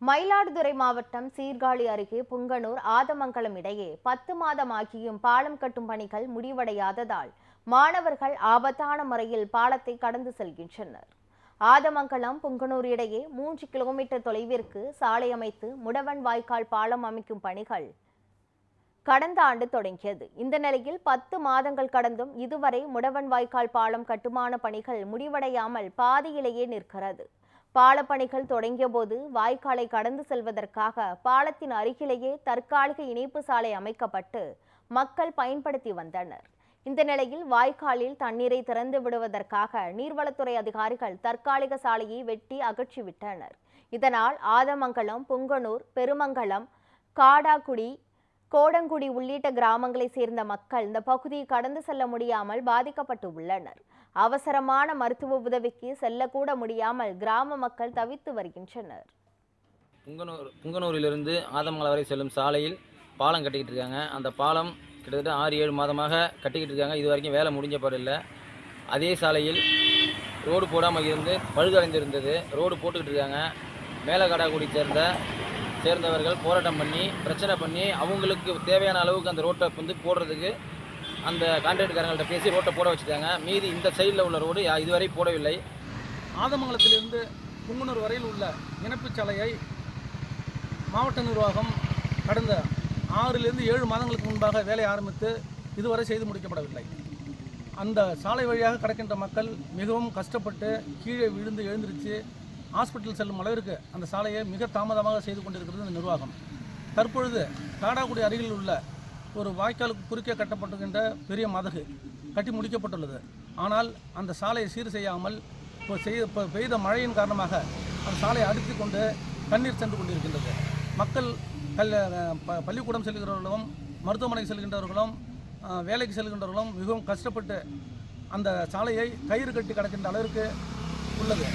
மயிலாடுதுறை மாவட்டம் சீர்காழி அருகே புங்கனூர் ஆதமங்கலம் இடையே 10 மாதமாகியும் பாலம் கட்டும் பணிகள் முடிவடையாததால் மாணவர்கள் ஆபத்தான முறையில் பாலத்தை கடந்து செல்கின்றனர். ஆதமங்கலம் புங்கனூர் இடையே 3 கிலோமீட்டர் தொலைவிற்கு சாலை அமைத்து முடவன் வாய்க்கால் பாலம் அமைக்கும் பணிகள் கடந்த ஆண்டு தொடங்கியது. இந்த நிலையில் 10 மாதங்கள் கடந்தும் இதுவரை முடவன் வாய்க்கால் பாலம் கட்டுமான பணிகள் முடிவடையாமல் பாதியிலேயே நிற்கிறது. பாலப்பணிகள் தொடங்கிய போது வாய்க்காலை கடந்து செல்வதற்காக பாலத்தின் அருகிலேயே தற்காலிக இணைப்பு சாலை அமைக்கப்பட்டு மக்கள் பயன்படுத்தி வந்தனர். இந்த நிலையில் வாய்க்காலில் தண்ணீரை திறந்து விடுவதற்காக நீர்வளத்துறை அதிகாரிகள் தற்காலிக சாலையை வெட்டி அகற்றிவிட்டனர். இதனால் ஆதமங்கலம், புங்கனூர், பெருமங்கலம், காடாக்குடி, கோடங்குடி உள்ளிட்ட கிராமங்களை சேர்ந்த மக்கள் இந்த பகுதியை கடந்து செல்ல முடியாமல் பாதிக்கப்பட்டு உள்ளனர். அவசரமான மருத்துவ உதவிக்கு செல்லக்கூட முடியாமல் கிராம மக்கள் தவித்து வருகின்றனர். புங்கனூரிலிருந்து ஆதமங்கலம் வரை செல்லும் சாலையில் பாலம் கட்டிக்கிட்டு இருக்காங்க. அந்த பாலம் கிட்டத்தட்ட 6-7 மாதமாக கட்டிக்கிட்டு இருக்காங்க. இது வரைக்கும் வேலை முடிஞ்ச பாடில்லை. அதே சாலையில் ரோடு போடாமல் இருந்து பழுதடைந்திருந்தது. ரோடு போட்டுக்கிட்டு இருக்காங்க. மேலகாடாக்குடி சேர்ந்தவர்கள் போராட்டம் பண்ணி பிரச்சனை பண்ணி அவங்களுக்கு தேவையான அளவுக்கு அந்த ரோட்டை போடுறதுக்கு அந்த கான்ட்ராக்ட்காரங்கள்ட்ட பேசி ரோட்டை போட வச்சுட்டாங்க. மீதி இந்த சைடில் உள்ள ரோடு இதுவரை போடவில்லை. ஆதமங்கலத்திலிருந்து புங்கனூர் வரையில் உள்ள இணைப்பு சாலையை மாவட்ட நிர்வாகம் கடந்த 6-7 மாதங்களுக்கு முன்பாக வேலை ஆரம்பித்து இதுவரை செய்து முடிக்கப்படவில்லை. அந்த சாலை வழியாக கடக்கின்ற மக்கள் மிகவும் கஷ்டப்பட்டு கீழே விழுந்து எழுந்திருச்சு ஹாஸ்பிட்டல் செல்லும் அளவிற்கு அந்த சாலையை மிக தாமதமாக செய்து கொண்டிருக்கிறது இந்த நிர்வாகம். தற்பொழுது காடாக்குடி அருகில் உள்ள ஒரு வாய்க்காலுக்கு குறுக்கே கட்டப்பட்டுகின்ற பெரிய மதகு கட்டி முடிக்கப்பட்டுள்ளது. ஆனால் அந்த சாலையை சீர் செய்யாமல் இப்போ பெய்த மழையின் காரணமாக அந்த சாலையை அடித்து கொண்டு தண்ணீர் சென்று கொண்டிருக்கின்றது. மக்கள் பள்ளிக்கூடம் செல்கின்றவர்களும் மருத்துவமனைக்கு செல்கின்றவர்களும் வேலைக்கு செல்கின்றவர்களும் மிகவும் கஷ்டப்பட்டு அந்த சாலையை கயிறு கட்டி கடக்கின்ற அளவிற்கு உள்ளது.